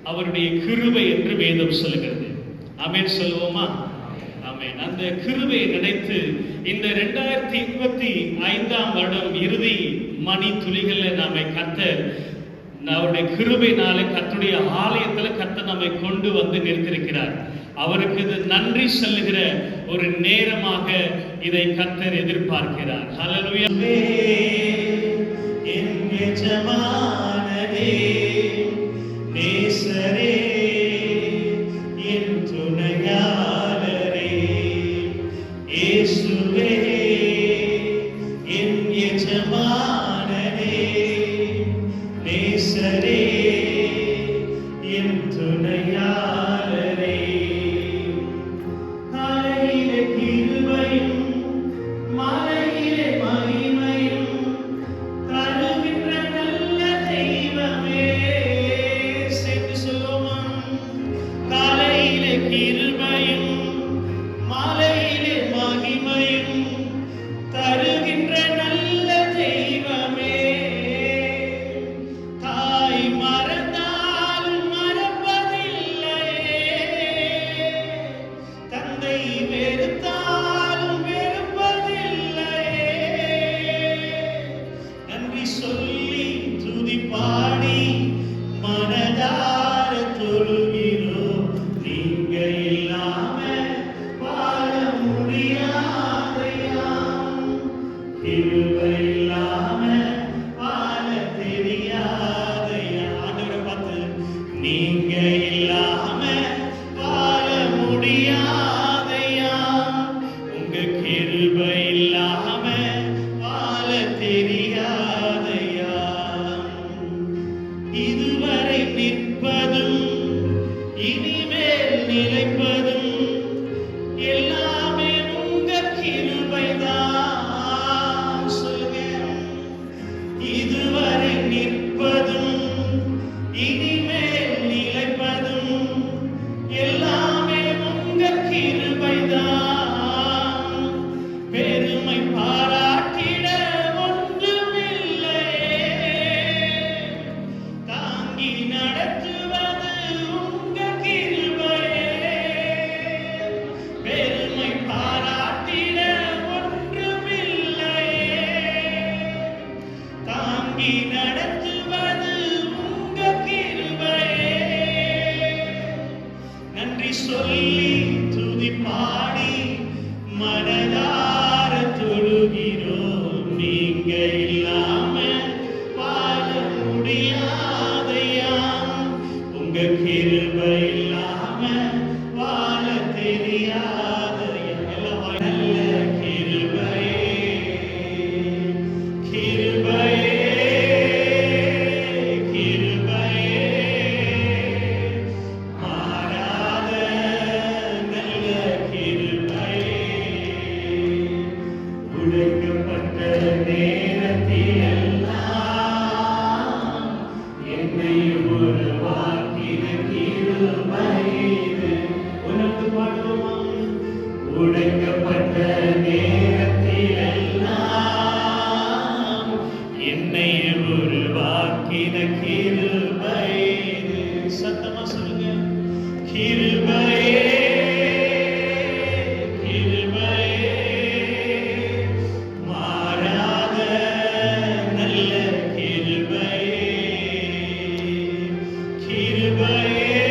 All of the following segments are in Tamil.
அவருடைய கிருபை என்று வேதம் சொல்லுகிறது. ஆமென் சொல்லுவோமா? ஆமென். அந்த கிருபையை நினைத்து இந்த 2025 வருடம் இறுதி மணி துளிகளில் நம்மை கர்த்தர் அவருடைய கிருபையினாலே கர்த்தருடைய ஆலயத்தில் கர்த்தர் நம்மை கொண்டு வந்து நிறுத்தியிருக்கிறார். அவருக்கு இது நன்றி சொல்லுகிற ஒரு நேரமாக இதை கர்த்தர் எதிர்பார்க்கிறார். ஹல்லேலூயா. என் எஜமானனே, நேசரே, என் துணையாளரே, இயேசுவே, என் எஜமானனே, நேசரே, என் துணையாளரே. காலையிலே கிருபையும் மாலையிலே மகிமையும் தருகின்ற நல்ல தெய்வமே. சேர்ந்து சொல்லுவோமா? காலையிலே கிருபையும் மாலையிலே மகிமையும் தருகின்ற நல்ல தெய்வமே. தாய் மறந்தாலும் மறப்பதில்லையே, தந்தை வெறுத்தாலும் வெறுப்பதில்லையே. நன்றி சொல்லி துதி பாடி மனதார தொழுகிறோம். நீங்க இல்லாம வாழ முடியாதையா, கிருபை இல்லாம வாழ தெரியாதையா. ஆண்டவரை பார்த்து, நீங்க இல்லாம வாழ முடியாதையா, உங்க கிருபை இல்லாம வாழ தெரியாதையா. இதுவரை நிற்பதும் இனிமேல் நிலைப்பதும் எல்லாமே உங்க கிருபைதான். சொல்லுங்க. இதுவரை நிற்பதும் இனிமேல் நிலைப்பதும் எல்லாமே உங்க கிருபைதான். பெருமை பாராட்டிட ஒன்றுமில்லையே, தாங்கி நடத்துவது உங்க கிருபையே. பெருமை பாராட்டிட ஒன்றுமில்லையே, தாங்கி நடத்துவது உங்க கிருபையே. நன்றி சொல்லி துதி பாடி மனதார தொழுகிறோம். நீங்க இல்லாம வாழ முடியாதையா, உங்க கிருபை இல்லாம வாழ தெரியாதையா. எல்லாம் நல்ல கிருபையே, கிருபையே, கிருபையே, மாறாத நல்ல கிருபையே. உடைக்கப்பட்ட நேரத்திலெல்லாம் என்னை உருவாக்கின கிருபை இது. உணர்ந்து பாடுவோமா? உடைக்கப்பட்ட நேரத்திலெல்லாம் என்னை உருவாக்கின கிருபை இது. சத்தமா சொல்லுங்க. கிருபையே, கிருபையே, மாறாத நல்ல கிருபையே. கிருபையே,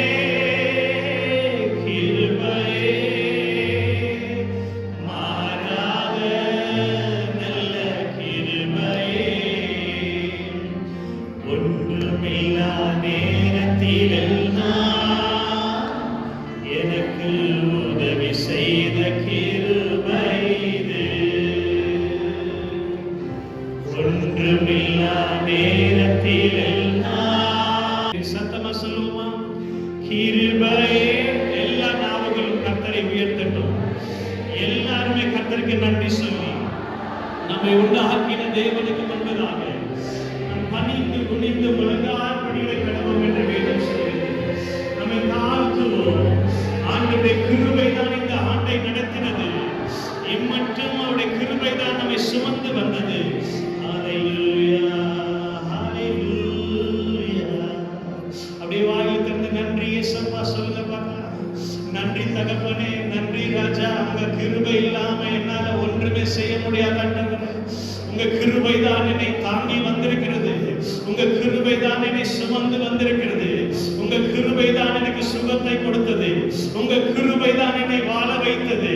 கிருபையே, மாறாத நல்ல கிருபையே. ஒன்றுமில்லா நேரத்திலெல்லாம் எனக்கு உதவி செய்த கிருபை இது. ஒன்றுமில்லா நேரத்திலெல்லாம் சத்தமா சொல்லுவோமா? கிருபையே. எல்லா நாவுகளும் கர்த்தரை உயர்த்தட்டும். எல்லாருமே கர்த்தருக்கு நன்றி சொல்லி நம்மை உண்டாக்கின தேவனுக்கு முன்பதாக நம் பணிந்து குனிந்து முழங்காற்படிகளை கடவோம் என்று வேதம் சொல்கிறது. நம்மை தாழ்த்துவோம். ஆண்டவருடைய கிருபை தான் இந்த ஆண்டை நடத்தினது. இம்மட்டும் அவருடைய கிருபை தான் நம்மை சுமந்து வந்தது. ஹல்லேலூயா, ஹல்லேலூயா. அப்படியே வாயை திறந்து வந்து நன்றி இயேசப்பா சொல்லுங்க பார்க்கலாம். நன்றி தகப்பனே, நன்றி ராஜா. உங்க கிருபை இல்லாம என்னால ஒன்றுமே செய்ய முடியாது ஆண்டவரே. உங்க கிருபை தான் என்னை தாங்கி வந்திருக்கிறது. உங்க கிருபை தான் என்னை சுமந்து வந்திருக்கிறது. உங்க கிருபை தான் எனக்கு சுகத்தை கொடுத்தது. உங்க கிருபை தான் என்னை வாழ வைத்தது.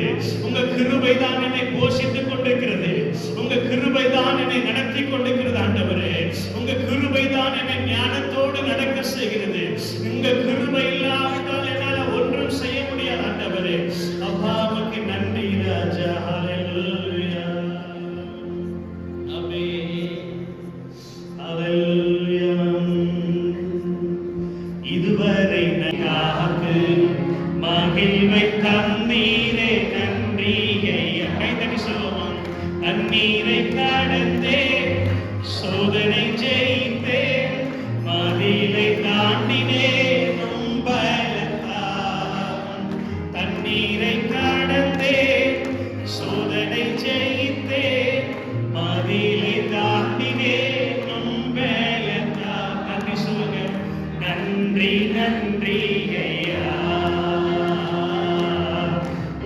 உங்க கிருபை தான் என்னை போஷித்துக் கொண்டிருக்கிறது. உங்க கிருபை தான் என்னை நடத்தி கொண்டிருக்கிறது ஆண்டவரே. உங்க கிருபை தான் என்னை ஞானத்தோடு நடக்க செய்கிறது. உங்க கிருபை இல்லாவிட்டால் என்னால ஒன்றும் செய்ய முடியாது ஆண்டவரே. அப்பா உமக்கு நன்றி ராஜா. ஹல்லேலூயா, ஆமென், ஹல்லேலூயா. இதுவரை நமக்கு மகிழ்வை தந்தீரே, நன்றி ஐயா. கைதட்டி சொல்லுவோம். தண்ணீரை கடந்தே, சோதனை ஜெயித்தே, மதிலை தாண்டினே, தண்ணீரை கடந்தே, சோதனை ஜெயித்தே, மதிலை தாண்டினே, நன்றி சொல்லுங்க. நன்றி நன்றி ஐயா,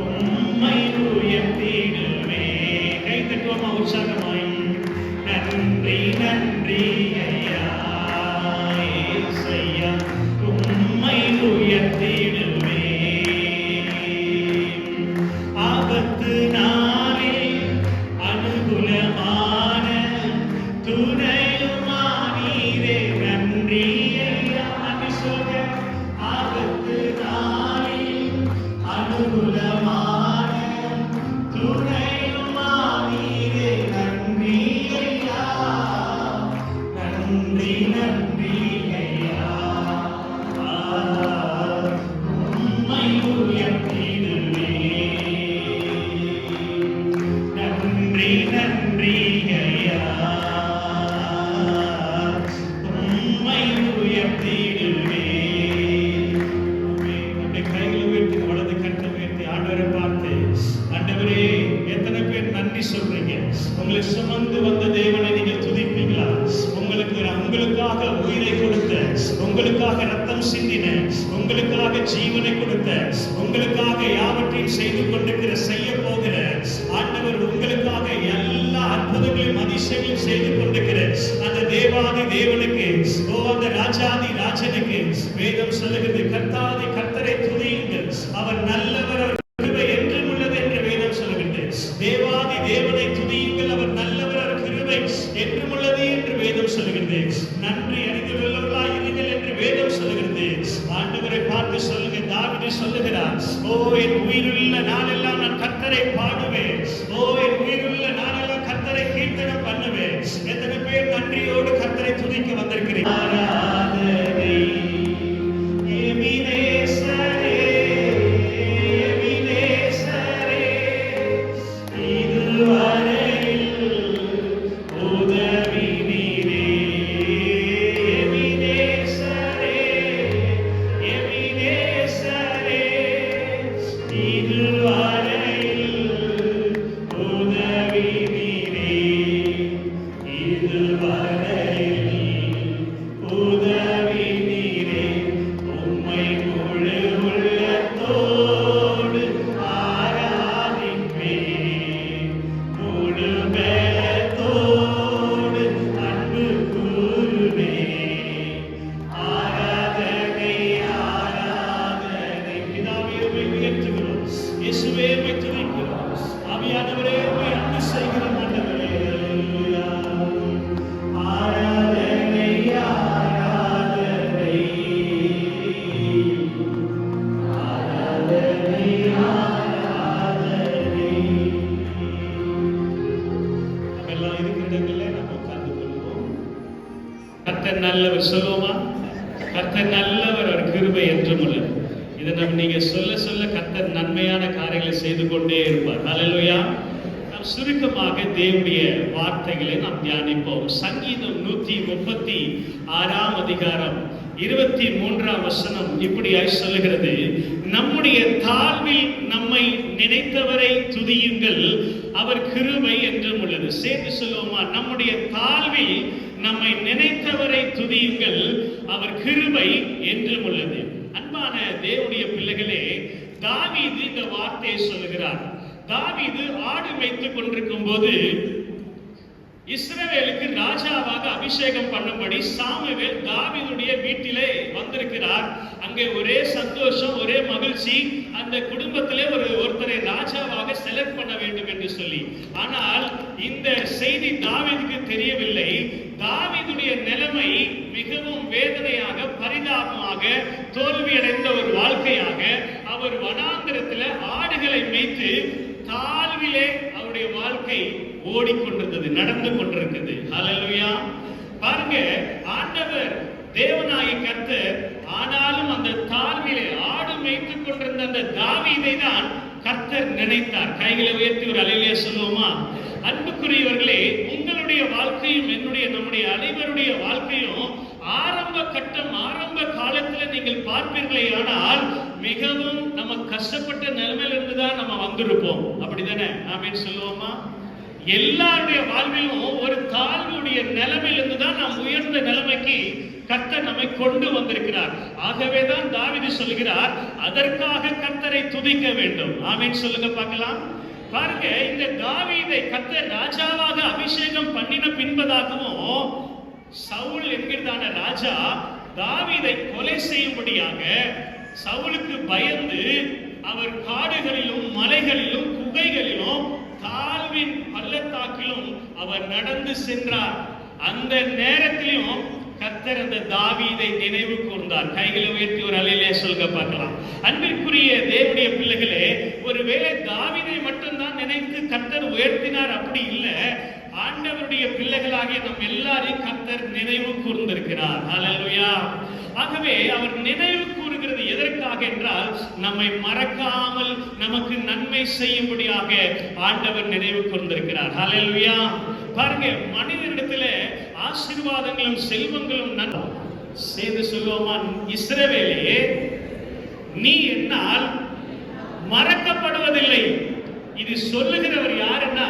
உம்மை உயர்த்திடுவே. கை தட்டுவோமா உற்சாகமாய். நன்றி நன்றி ஐயா, ஏசையா, உம்மை உயர்த்திடுவே. ஆபத்து நாளில் அனுகூலமான துணையுமானீரே, நன்றி ஐயா. நன்றி சொல்லுங்க. ஆபத்து நாளில் அனுகூலமான துணையுமானீரே, நன்றி ஐயா. நன்றி நன்றி ஐயா, உம்மை உயர்த்திடுவே. நன்றி நன்றி ஐயா, உம்மை உயர்த்திடுவே. நம்முடைய கைகளை உயர்த்தி, வலது கட்டை உயர்த்தி ஆண்டவரை பார்த்து, ஆண்டவரே, எத்தனை பேர் நன்றி சொல்றீங்க? உங்களை சுமந்து வந்த தேவனை நீங்கள் துதிப்பீங்களா? உங்களுக்காக உயிரை கொடுத்த, உங்களுக்காக ரத்தம் சிந்தின, உங்களுக்காக ஜீவனை கொடுத்த, உங்களுக்காக யாவற்றையும் செய்து கொண்டிருக்கிற, செய்ய போகிற ஆண்டவர், உங்களுக்காக எல்லா அற்புதங்களையும் அதிசயங்களையும் செய்து கொண்டிருக்கிற அந்த தேவாதி தேவனுக்கு, அந்த ராஜாதி ராஜனுக்கு வேதம் சொல்லுகிறது, கர்த்தாதி கர்த்தரை துதியுங்கள், அவர் நல்லவர், அவர் கிருபை என்றும் உள்ளது என்று வேதம் சொல்லுகிறது. தேவாதி தேவனை துதியுங்கள், அவர் நல்லவர், அவர் கிருபை என்றும் உள்ளது என்று வேதம் சொல்லுகிறது. நன்றி அறிந்துள்ளவர்களாய் இருங்கள் என்று வேதம் சொல்லுகிறது. ஆண்டவரை பார்த்து சொல்லுங்க. தாவீது சொல்லுகிறார், ஓ என் உயிருள்ள நாளெல்லாம் நான் கர்த்தரை பாடுவேன். ஓ என் உயிருள்ள நாளெல்லாம் கர்த்தரை கீர்த்தனம் பண்ணுவேன். எத்தனை பேர் நன்றியோடு கர்த்தரை துதிக்க வந்திருக்கிறீர்கள்? ஆராதனை எபினேசரே, எபினேசரே, இதுவரையில் உதவி நீரே. எபினேசரே, எபினேசரே, இதுவரையில் உதவி நீரே. இதுவரையில் உதவி நீரே. உம்மை முழு உள்ளத்தோடு ஆராதிப்பேன், முழு பலத்தோடு அன்பு கூறுவேன். ஆராதனை ஆராதனை. பிதாவே உம்மை உயர்த்துகிறோம், இயேசுவே உம்மை துதிக்கிறோம், ஆவியானவரே உம்மை அன்பு செய்கிறோம் ஆண்டவரே. அல்லேலூயா. ஆராதனை ஆராதனை, ஆராதனை ஆராதனை. நம்ம எல்லாம் இருக்கிற இடங்களிலே நம்ம உட்கார்ந்து கொள்வோம். கர்த்தர் நல்லவர் சொல்லுவோமா? கர்த்தர் நல்லவர், அவர் கிருபை என்றும் உள்ளது. இதை நீங்க சொல்ல சொல்ல கர்த்தர் நன்மையான காரியங்களை செய்து கொண்டே இருப்பார். ஹல்லேலூயா. நாம் சுருக்கமாக தேவனுடைய வார்த்தைகளை நாம் தியானிப்போம். சங்கீதம் 136 அதிகாரம் 23 வசனம் இப்படியாய் சொல்லுகிறது, நம்முடைய தாழ்வில் நம்மை நினைத்தவரை துதியுங்கள், அவர் கிருபை என்றும் உள்ளது. சேர்த்து சொல்லுவோமா? நம்முடைய தாழ்வில் நம்மை நினைத்தவரை துதியுங்கள், அவர் கிருபை என்றும் உள்ளது. பிரியமான தேவனுடைய பிள்ளைகளே, தாவீது இந்த வார்த்தையை சொல்லுகிறார். தாவீது ஆடு மேய்த்துக் கொண்டிருக்கும் போது இஸ்ரவேலுக்கு ராஜாவாக அபிஷேகம் பண்ணும்படி சாமுவேல் தாவீதுடைய வீட்டிலே வந்திருக்கிறார். அங்கே ஒரே சந்தோஷம், ஒரே மகிழ்ச்சி. அந்த குடும்பத்திலே ஒருத்தரை ராஜாவாக செலக்ட் பண்ண வேண்டும் என்று சொல்லி. ஆனால் இந்த செய்தி தாவீதுக்கு தெரியவில்லை. தாவீதுடைய நிலைமை மிகவும் வேதனையாக, பரிதாபமாக, தோல்வியடைந்த ஒரு வாழ்க்கையாக, அவர் வனாந்திரத்தில் ஆடுகளை மேய்த்து தாழ்விலே அவருடைய வாழ்க்கை ஓடிக்கொண்டிருந்தது, நடந்து கொண்டிருக்கிறது. ஹல்லேலூயா. பாருங்க, ஆண்டவர் தேவனாகிய கர்த்தர் ஆனாலும் அந்த தாழ்விலே ஆடு மேய்த்துக் கொண்டிருந்த அந்த தாவீதை தான் கர்த்தர் நினைத்தார். கைகளை உயர்த்தி ஒரு அல்லேலூயா சொல்லுவோமா? அன்புக்குரியவர்களே, உங்களுடைய வாழ்க்கையும் நம்முடைய அனைவருடைய வாழ்க்கையும் ஆரம்ப கட்டம், ஆரம்ப காலத்தில் நீங்கள் பார்ப்பீர்களே ஆனால் மிகவும் நம்ம கஷ்டப்பட்ட நிலைமையிலிருந்து தான் நம்ம வந்திருப்போம். அப்படிதானே? ஆமென் சொல்லுவோமா? எல்லாருடைய வாழ்விலும் ஒரு தாழ்வுடைய நிலைமையிலிருந்து தான் நாம் உயர்ந்த நிலைமைக்கு கர்த்தர் நம்மை கொண்டு வந்திருக்கிறார். ஆகவேதான் தாவீது சொல்கிறார், அதற்காக கர்த்தரை துதிக்க வேண்டும். ஆமென் சொல்லுங்க பார்க்கலாம். பாருங்க, இந்த தாவீதை கர்த்தர் ராஜாவாக அபிஷேகம் பண்ணின பின்பதாகவும் சவுல் என்கிறதான ராஜா தாவீதை கொலை செய்யும்படியாக சவுலுக்கு பயந்து அவர் காடுகளிலும் மலைகளிலும் குகைகளிலும் தாழ்வின் பள்ளத்தாக்கிலும் அவர் நடந்து சென்றார். அந்த நேரத்திலும் கர்த்தர் அந்த தாவீதை நினைவு கூர்ந்தார். கைகளை உயர்த்தி ஒரு அல்லேலூயா சொல்லுங்க பார்க்கலாம். அன்பிற்குரிய தேவனுடைய பிள்ளைகளே, ஒருவேளை தாவீதை மட்டும்தான் நினைத்து கர்த்தர் உயர்த்தினார், அப்படி இல்லை. ஆண்டவருடைய பிள்ளைகளாகிய நம் எல்லாரையும் கர்த்தர் நினைவு கூர்ந்திருக்கிறார். ஹல்லேலூயா. ஆகவே அவர் நினைவு கூறுகிறது எதற்காக என்றால், நம்மை மறக்காமல் நமக்கு நன்மை செய்யும்படியாக ஆண்டவர் நினைவு கூர்ந்திருக்கிறார். ஹல்லேலூயா. பாருங்க, மனிதனிடத்தில் ஆசீர்வாதங்களும் செல்வங்களும் சேர்ந்து சொல்லுவோமா? இஸ்ரவேலே, நீ என்னால் மறக்கப்படுவதில்லை. இது சொல்லுகிறவர் யாருன்னா,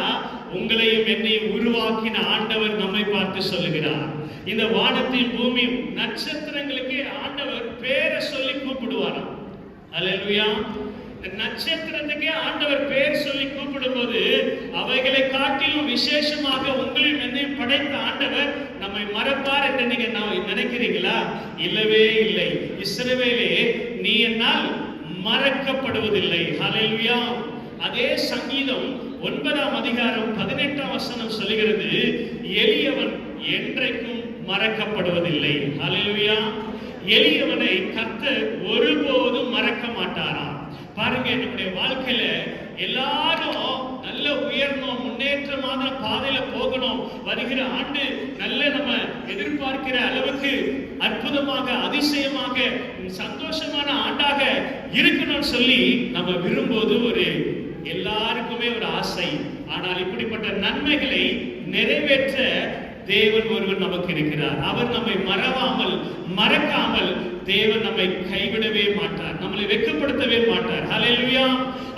உங்களையும் என்னையும் உருவாக்கின ஆண்டவர் நம்மை பார்த்து சொல்லுகிறார். இந்த வானத்தின் பூமி நட்சத்திரங்களுக்கு ஆண்டவர் பேரை சொல்லி கூப்பிடுவாராம். அல்லேலூயா. நட்சத்திரத்துக்கே ஆண்டவர் பேர் சொல்லி கூப்பிடும்போது அவைகளை காட்டிலும் விசேஷமாக உங்களையும் என்னையும் படைத்த ஆண்டவர் நம்மை மறப்பார் என்று நீங்க நினைக்கிறீங்களா? இல்லவே இல்லை. இஸ்ரவேலே, நீ என்னால் மறக்கப்படுவதில்லை. ஹல்லேலூயா. அதே சங்கீதம் 9ஆம் அதிகாரம் 18ஆம் வசனம் சொல்லுகிறது, எளியவன் என்றைக்கும் மறக்கப்படுவதில்லை. ஹல்லேலூயா. எளியவனை கர்த்தர் ஒருபோதும் மறக்க மாட்டாராம். பாருங்க, நம்முடைய வாழ்க்கையில எல்லாரும் நல்ல உயரணும், முன்னேற்றமான பாதையில போகணும், வருகிற ஆண்டு நல்ல நம்ம எதிர்பார்க்கிற அளவுக்கு அற்புதமாக, அதிசயமாக, சந்தோஷமான ஆண்டாக இருக்கணும்னு சொல்லி நம்ம விரும்புவது ஒரு எல்லாருக்குமே ஒரு ஆசை. ஆனால் இப்படிப்பட்ட நன்மைகளை நிறைவேற்ற தேவன் ஒருவர் நமக்கு இருக்கிறார். அவர் நம்மை மறக்காமல் தேவன் நம்மை கைவிடவே மாட்டார், நம்மளை வெட்கப்படுத்தவே மாட்டார். ஹல்லேலூயா.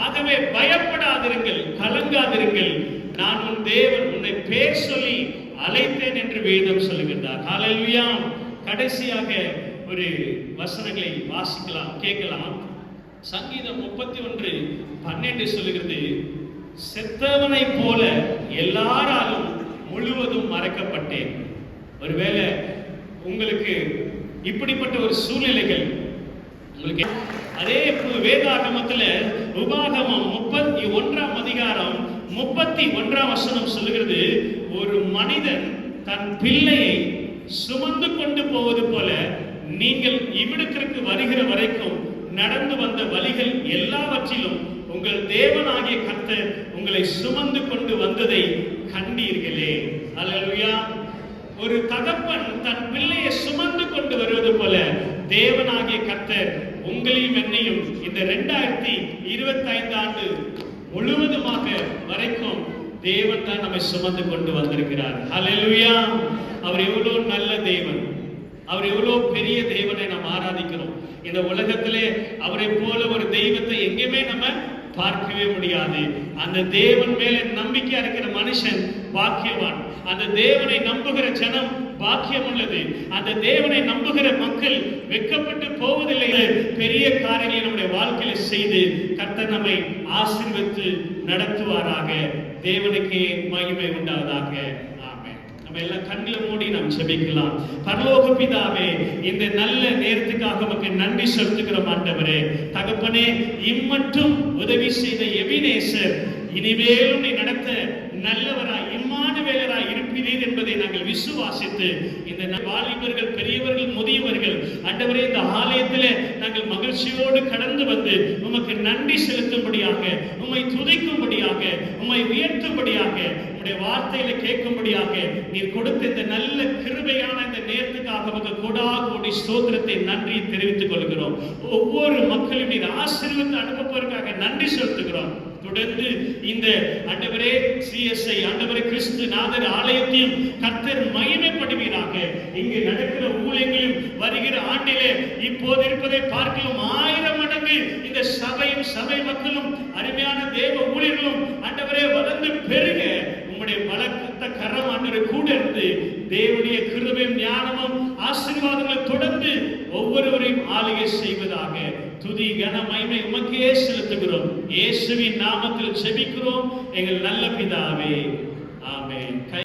ஆகவே பயப்படாதிருங்கள், கலங்காதிருங்கள். நான் உன் தேவன், உன்னை பேர் சொல்லி அழைத்தேன் என்று வேதம் சொல்லுகிறார். ஹல்லேலூயா. கடைசியாக ஒரு வசனங்களை வாசிக்கலாம், கேட்கலாம். சங்கீதம் 31:12 சொல்லுகிறது, செத்தவனை போல எல்லாராலும் முழுவதும் மறக்கப்பட்டேன். ஒருவேளை உங்களுக்கு இப்படிப்பட்ட ஒரு சூழ்நிலைகள் உங்களுக்கு, அதே வேதாகமத்தில் உபாகமம் 31ஆம் அதிகாரம் 31ஆம் வசனம் சொல்லுகிறது, ஒரு மனிதன் தன் பிள்ளையை சுமந்து கொண்டு போவது போல நீங்கள் இவ்விடத்திற்கு வருகிற வரைக்கும் நடந்து வந்த வழிகள் எல்லாவற்றிலும் உங்கள் தேவனாகிய கர்த்தர் உங்களை சுமந்து கொண்டு வந்ததை கண்டீர்களே. அல்லேலூயா. ஒரு தகப்பன் தன் பிள்ளையை சுமந்து கொண்டு வருவது போல தேவனாகிய கர்த்தர் உங்களையும் என்னையும் இந்த 2025 ஆண்டு முழுவதுமாக வரைக்கும் தேவன் தான் நம்மை சுமந்து கொண்டு வந்திருக்கிறார். ஹல்லேலூயா. அவர் எவ்வளவு நல்ல தேவன், அவர் எவ்வளவு பெரிய தேவனை நாம் ஆராதிக்கிறோம். இந்த உலகத்திலே அவரை போல ஒரு தெய்வத்தை எங்கேயுமே நம்ம பார்க்கவே முடியாது. அந்த தேவன் மேல நம்பிக்கை இருக்கிற மனுஷன் பாக்கியவான். அந்த தேவனை நம்புகிற ஜனம் பாக்கியம் உள்ளது. அந்த தேவனை நம்புகிற மக்கள் வெட்கப்பட்டு போவதில்லை. பெரிய காரியங்களை நம்முடைய வாழ்க்கையில செய்து கர்த்தர் நம்மை ஆசீர்வதித்து நடத்துவாராக. தேவனுக்கே மகிமை உண்டாவதாக. நம்ம எல்லாம் கண்களை மூடி நாம் ஜெபிக்கலாம். பரலோக பிதாவே, இந்த நல்ல நேரத்துக்காக உமக்கு நன்றி செலுத்துகிறோம் ஆண்டவரே. தகப்பனே, இம்மட்டும் உதவி செய்த எபினேசர் இனிமேலும் நீ நடத்த நல்லவராய் இம்மானுவேலராய் இருப்பீர் என்பதை நாங்கள் விசுவாசித்து இந்த வாலிபர்கள், பெரியவர்கள், முதியவர்கள் ஆண்டவரே, இந்த ஆலயத்திலே நாங்கள் மகிழ்ச்சியோடு கடந்து வந்து உமக்கு நன்றி செலுத்தும்படியாக, உம்மை துதிக்கும்படியாக, உம்மை உயர்த்தும்படியாக, உம்முடைய வார்த்தையில கேட்கும்படியாக நீர் கொடுத்த இந்த நல்ல கிருபையான இந்த நேரத்துக்காக உமக்கு கோடாகோடி ஸ்தோத்திரத்தை நன்றி தெரிவித்துக் கொள்கிறோம். ஒவ்வொரு மக்களும் நீர் ஆசீர்வாதத்தை அனுப்புவதற்காக நன்றி செலுத்துகிறோம். தொடர்ந்து இந்த ஆண்டவரே சிஎஸ்ஐ ஆண்டவரே கிறிஸ்து நாதர் ஆலயத்தையும் கர்த்தர் மகிமைப்படுவீராக. இங்கு நடக்கிற ஊழியங்களும் வருகிற ஆண்டிலே இப்போது இருப்பதை பார்க்கலாம் 1000 மடங்கு இந்த சபையும் சபை மக்களும் அருமையான தேவ ஊழியர்களும் ஆண்டவரே வளர்ந்து பெருக உம்முடைய பலத்த கரம் ஆண்டவரே கூட இருந்து தேவனுடைய கிருபையும் ஞானமும் ஆசீர்வாதங்களை தொடர்ந்து ஒவ்வொருவரையும் ஆளுகை செய்வதாக. துதி கன மகிமை உமக்கே செலுத்துகிறோம். இயேசுவின் நாமத்தில் ஜெபிக்கிறோம் எங்கள் நல்ல பிதாவே. ஆமென்.